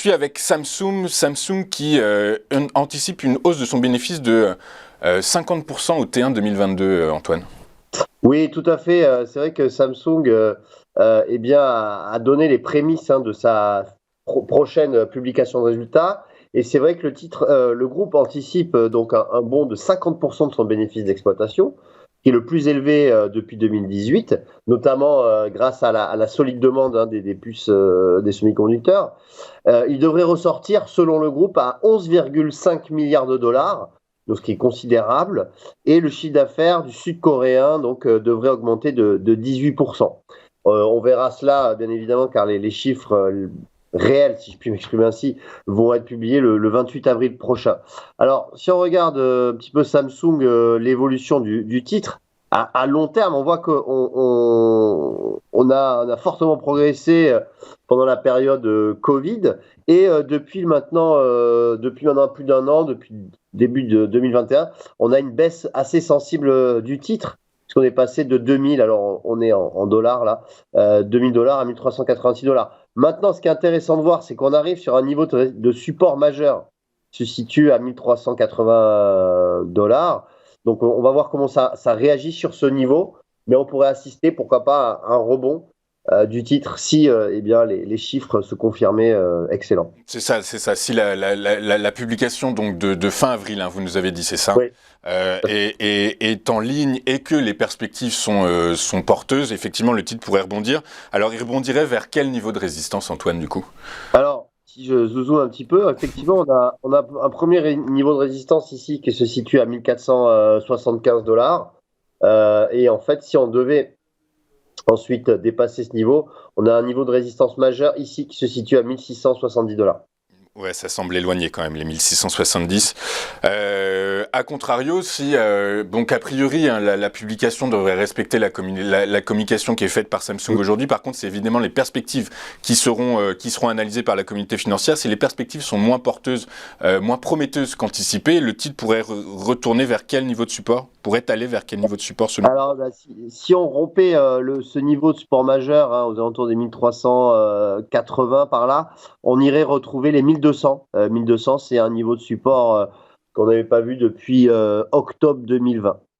poursuit avec Samsung. Samsung qui anticipe une hausse de son bénéfice de 50% au T1 2022, Antoine. Oui, tout à fait. C'est vrai que Samsung eh bien, a donné les prémices de sa prochaine publication de résultats. Et c'est vrai que le groupe anticipe donc un bond de 50% de son bénéfice d'exploitation, qui est le plus élevé depuis 2018, notamment grâce à la solide demande des puces des semi-conducteurs. Il devrait ressortir, selon le groupe, à 11,5 milliards de dollars, donc ce qui est considérable, et le chiffre d'affaires du sud-coréen devrait augmenter de 18%. On verra cela, bien évidemment, car les chiffres réels, si je puis m'exprimer ainsi, vont être publiés le 28 avril prochain. Alors, si on regarde un petit peu Samsung, l'évolution du titre, à long terme, on voit qu'on a fortement progressé pendant la période Covid, et depuis maintenant plus d'un an, depuis début de 2021, on a une baisse assez sensible du titre, puisqu'on est passé de 2000, alors on est en dollars là, 2000 dollars à 1386 dollars. Maintenant, ce qui est intéressant de voir, c'est qu'on arrive sur un niveau de support majeur, qui se situe à 1380 dollars. Donc on va voir comment ça réagit sur ce niveau, mais on pourrait assister, pourquoi pas, à un rebond du titre si eh bien, les chiffres se confirmaient excellents. C'est ça, c'est ça. Si la publication donc de fin avril, vous nous avez dit, c'est ça, Oui. est en ligne et que les perspectives sont porteuses, effectivement, le titre pourrait rebondir. Alors, il rebondirait vers quel niveau de résistance, Antoine, du coup? Alors, si je zoome un petit peu, effectivement, on a un premier niveau de résistance ici qui se situe à 1475 dollars. Et en fait, si on devait ensuite dépasser ce niveau, on a un niveau de résistance majeur ici qui se situe à 1670 dollars. Ouais, ça semble éloigné quand même, les 1670. A contrario, si, donc a priori, la publication devrait respecter la communication qui est faite par Samsung aujourd'hui. Par contre, c'est évidemment les perspectives qui seront analysées par la communauté financière. Si les perspectives sont moins porteuses, moins prometteuses qu'anticipées, le titre pourrait retourner vers quel niveau de support? Pourrait aller vers quel niveau de support selon? Alors, si on rompait ce niveau de support majeur aux alentours des 1380 par là, on irait retrouver les 1200. 1200, c'est un niveau de support qu'on n'avait pas vu depuis octobre 2020.